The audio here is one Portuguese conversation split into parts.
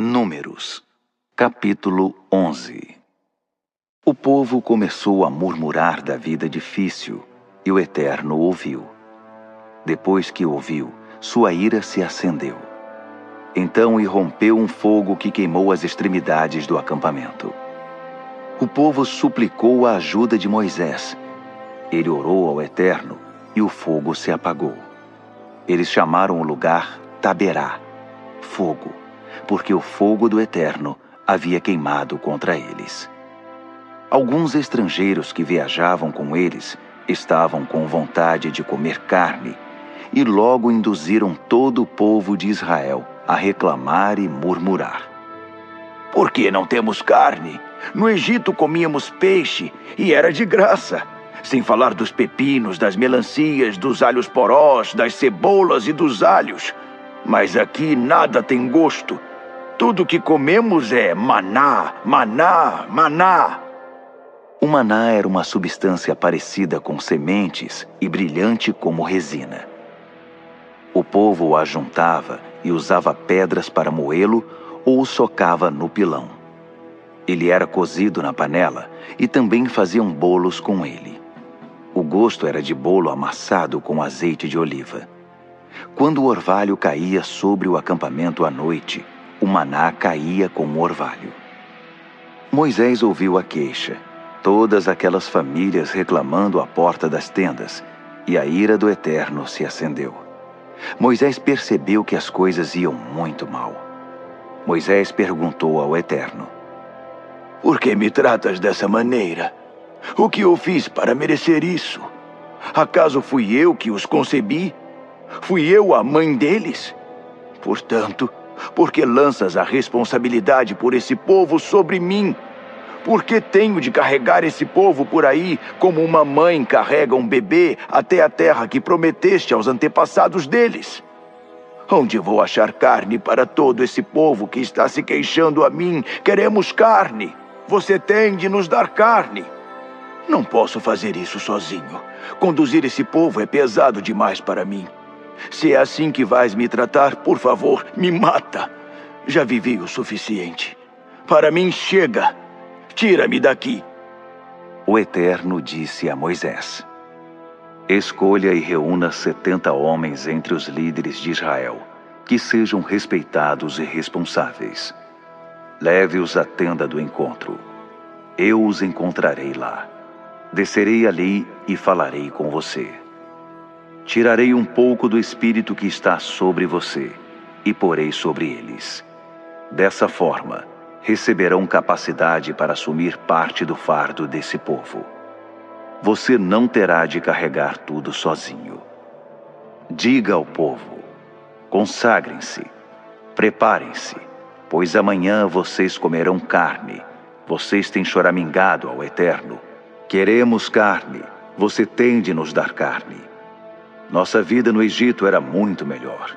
Números, capítulo 11. O povo começou a murmurar da vida difícil, e o Eterno ouviu. Depois que ouviu, sua ira se acendeu. Então irrompeu um fogo que queimou as extremidades do acampamento. O povo suplicou a ajuda de Moisés. Ele orou ao Eterno, e o fogo se apagou. Eles chamaram o lugar Taberá, fogo, porque o fogo do Eterno havia queimado contra eles. Alguns estrangeiros que viajavam com eles estavam com vontade de comer carne, e logo induziram todo o povo de Israel a reclamar e murmurar. Por que não temos carne? No Egito comíamos peixe e era de graça. Sem falar dos pepinos, das melancias, dos alhos porós, das cebolas e dos alhos. Mas aqui nada tem gosto. Tudo que comemos é maná, maná, maná. O maná era uma substância parecida com sementes e brilhante como resina. O povo o ajuntava e usava pedras para moê-lo ou o socava no pilão. Ele era cozido na panela e também faziam bolos com ele. O gosto era de bolo amassado com azeite de oliva. Quando o orvalho caía sobre o acampamento à noite, o maná caía com o orvalho. Moisés ouviu a queixa, todas aquelas famílias reclamando à porta das tendas, e a ira do Eterno se acendeu. Moisés percebeu que as coisas iam muito mal. Moisés perguntou ao Eterno: Por que me tratas dessa maneira? O que eu fiz para merecer isso? Acaso fui eu que os concebi? Fui eu a mãe deles? Portanto, por que lanças a responsabilidade por esse povo sobre mim? Por que tenho de carregar esse povo por aí como uma mãe carrega um bebê até a terra que prometeste aos antepassados deles? Onde vou achar carne para todo esse povo que está se queixando a mim? Queremos carne. Você tem de nos dar carne. Não posso fazer isso sozinho. Conduzir esse povo é pesado demais para mim. Se é assim que vais me tratar, por favor, me mata. Já vivi o suficiente. Para mim chega. Tira-me daqui. O Eterno disse a Moisés: Escolha e reúna 70 homens entre os líderes de Israel, que sejam respeitados e responsáveis. Leve-os à tenda do encontro. Eu os encontrarei lá. Descerei ali e falarei com você. Tirarei um pouco do espírito que está sobre você e porei sobre eles. Dessa forma, receberão capacidade para assumir parte do fardo desse povo. Você não terá de carregar tudo sozinho. Diga ao povo: consagrem-se, preparem-se, pois amanhã vocês comerão carne. Vocês têm choramingado ao Eterno. Queremos carne, você tem de nos dar carne. Nossa vida no Egito era muito melhor.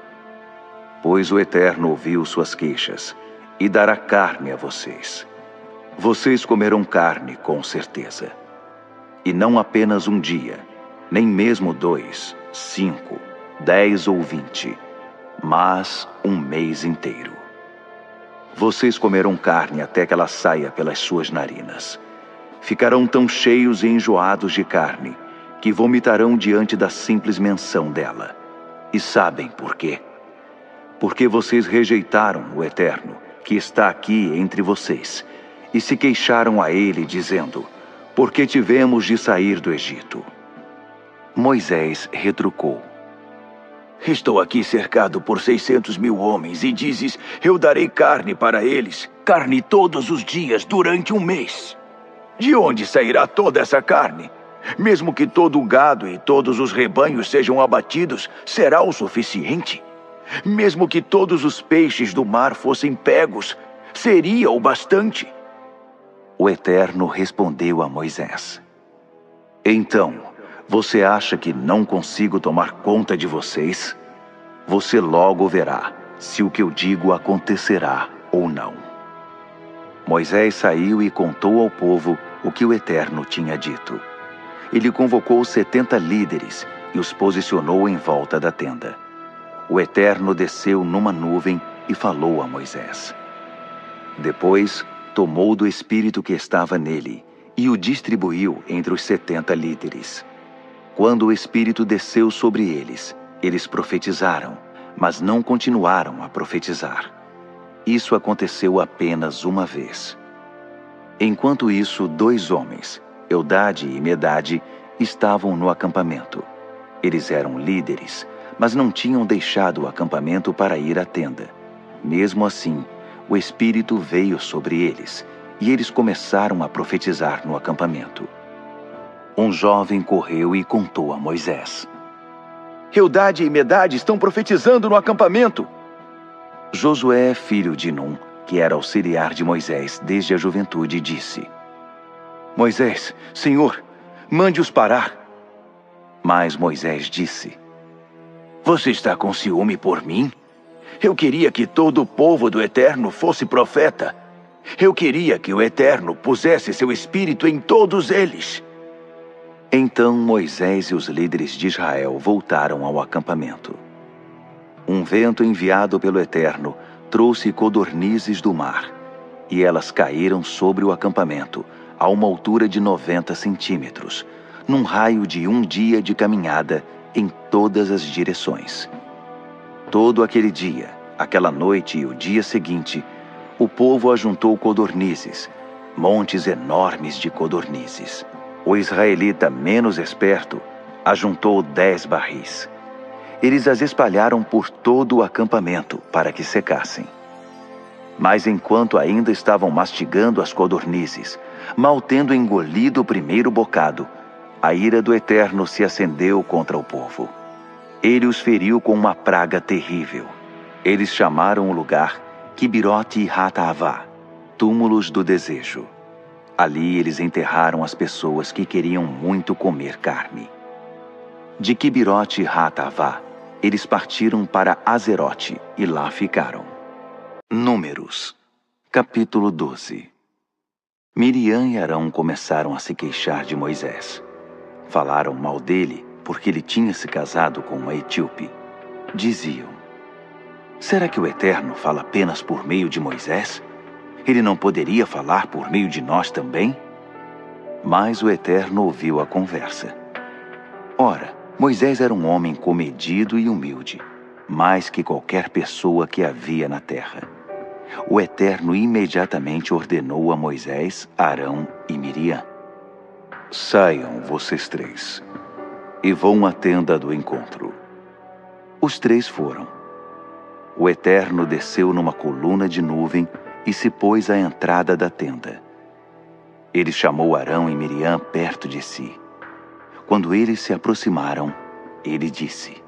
Pois o Eterno ouviu suas queixas e dará carne a vocês. Vocês comerão carne com certeza. E não apenas um dia, nem mesmo 2, 5, 10 ou 20, mas um mês inteiro. Vocês comerão carne até que ela saia pelas suas narinas. Ficarão tão cheios e enjoados de carne que vomitarão diante da simples menção dela. E sabem por quê? Porque vocês rejeitaram o Eterno, que está aqui entre vocês, e se queixaram a ele, dizendo: Por que tivemos de sair do Egito? Moisés retrucou: Estou aqui cercado por 600.000 homens, e dizes: eu darei carne para eles, carne todos os dias durante um mês. De onde sairá toda essa carne? Mesmo que todo o gado e todos os rebanhos sejam abatidos, será o suficiente? Mesmo que todos os peixes do mar fossem pegos, seria o bastante? O Eterno respondeu a Moisés: Então, você acha que não consigo tomar conta de vocês? Você logo verá se o que eu digo acontecerá ou não. Moisés saiu e contou ao povo o que o Eterno tinha dito. Ele convocou 70 líderes e os posicionou em volta da tenda. O Eterno desceu numa nuvem e falou a Moisés. Depois, tomou do espírito que estava nele e o distribuiu entre os 70 líderes. Quando o espírito desceu sobre eles, eles profetizaram, mas não continuaram a profetizar. Isso aconteceu apenas uma vez. Enquanto isso, 2 homens, Eldade e Medade, estavam no acampamento. Eles eram líderes, mas não tinham deixado o acampamento para ir à tenda. Mesmo assim, o Espírito veio sobre eles, e eles começaram a profetizar no acampamento. Um jovem correu e contou a Moisés: Eldade e Medade estão profetizando no acampamento. Josué, filho de Num, que era auxiliar de Moisés desde a juventude, disse: Moisés, Senhor, mande-os parar. Mas Moisés disse: Você está com ciúme por mim? Eu queria que todo o povo do Eterno fosse profeta. Eu queria que o Eterno pusesse seu espírito em todos eles. Então Moisés e os líderes de Israel voltaram ao acampamento. Um vento enviado pelo Eterno trouxe codornizes do mar, e elas caíram sobre o acampamento, a uma altura de 90 centímetros, num raio de 1 dia de caminhada em todas as direções. Todo aquele dia, aquela noite e o dia seguinte, o povo ajuntou codornizes, montes enormes de codornizes. O israelita menos esperto ajuntou 10 barris. Eles as espalharam por todo o acampamento para que secassem. Mas enquanto ainda estavam mastigando as codornizes, mal tendo engolido o primeiro bocado, a ira do Eterno se acendeu contra o povo. Ele os feriu com uma praga terrível. Eles chamaram o lugar Kibirote Hataavá, túmulos do desejo. Ali eles enterraram as pessoas que queriam muito comer carne. De Kibirote Hataavá, eles partiram para Azerote e lá ficaram. Números, capítulo 12. Miriam e Arão começaram a se queixar de Moisés. Falaram mal dele porque ele tinha se casado com uma etíope. Diziam: será que o Eterno fala apenas por meio de Moisés? Ele não poderia falar por meio de nós também? Mas o Eterno ouviu a conversa. Ora, Moisés era um homem comedido e humilde, mais que qualquer pessoa que havia na terra. O Eterno imediatamente ordenou a Moisés, Arão e Miriam: saiam vocês 3 e vão à tenda do encontro. Os 3 foram. O Eterno desceu numa coluna de nuvem e se pôs à entrada da tenda. Ele chamou Arão e Miriam perto de si. Quando eles se aproximaram, ele disse: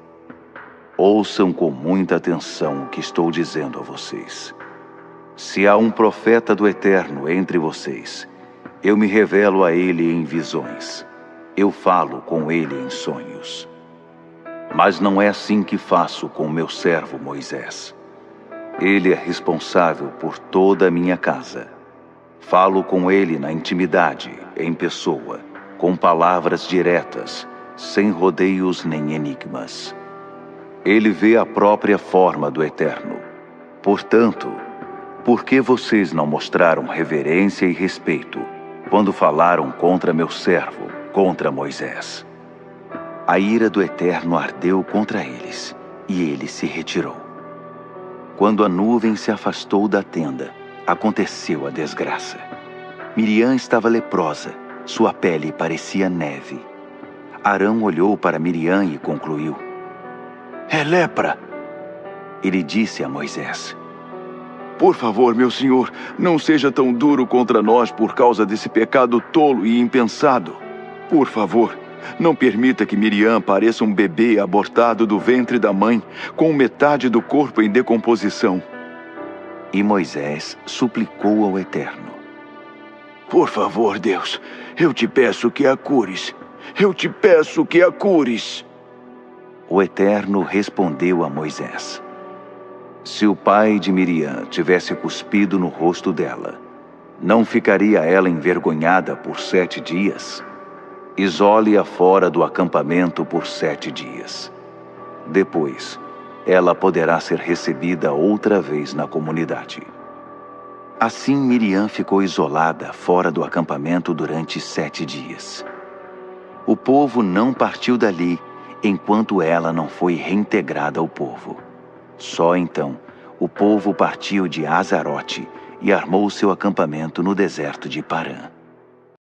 ouçam com muita atenção o que estou dizendo a vocês. Se há um profeta do Eterno entre vocês, eu me revelo a ele em visões. Eu falo com ele em sonhos. Mas não é assim que faço com meu servo Moisés. Ele é responsável por toda a minha casa. Falo com ele na intimidade, em pessoa, com palavras diretas, sem rodeios nem enigmas. Ele vê a própria forma do Eterno. Portanto, por que vocês não mostraram reverência e respeito quando falaram contra meu servo, contra Moisés? A ira do Eterno ardeu contra eles, e ele se retirou. Quando a nuvem se afastou da tenda, aconteceu a desgraça. Miriam estava leprosa, sua pele parecia neve. Arão olhou para Miriam e concluiu: é lepra. Ele disse a Moisés: por favor, meu senhor, não seja tão duro contra nós por causa desse pecado tolo e impensado. Por favor, não permita que Miriam pareça um bebê abortado do ventre da mãe, com metade do corpo em decomposição. E Moisés suplicou ao Eterno: por favor, Deus, eu te peço que a cures. Eu te peço que a cures. O Eterno respondeu a Moisés: se o pai de Miriam tivesse cuspido no rosto dela, não ficaria ela envergonhada por 7 dias? Isole-a fora do acampamento por 7 dias. Depois, ela poderá ser recebida outra vez na comunidade. Assim Miriam ficou isolada fora do acampamento durante 7 dias. O povo não partiu dali enquanto ela não foi reintegrada ao povo. Só então o povo partiu de Azarote e armou seu acampamento no deserto de Parã.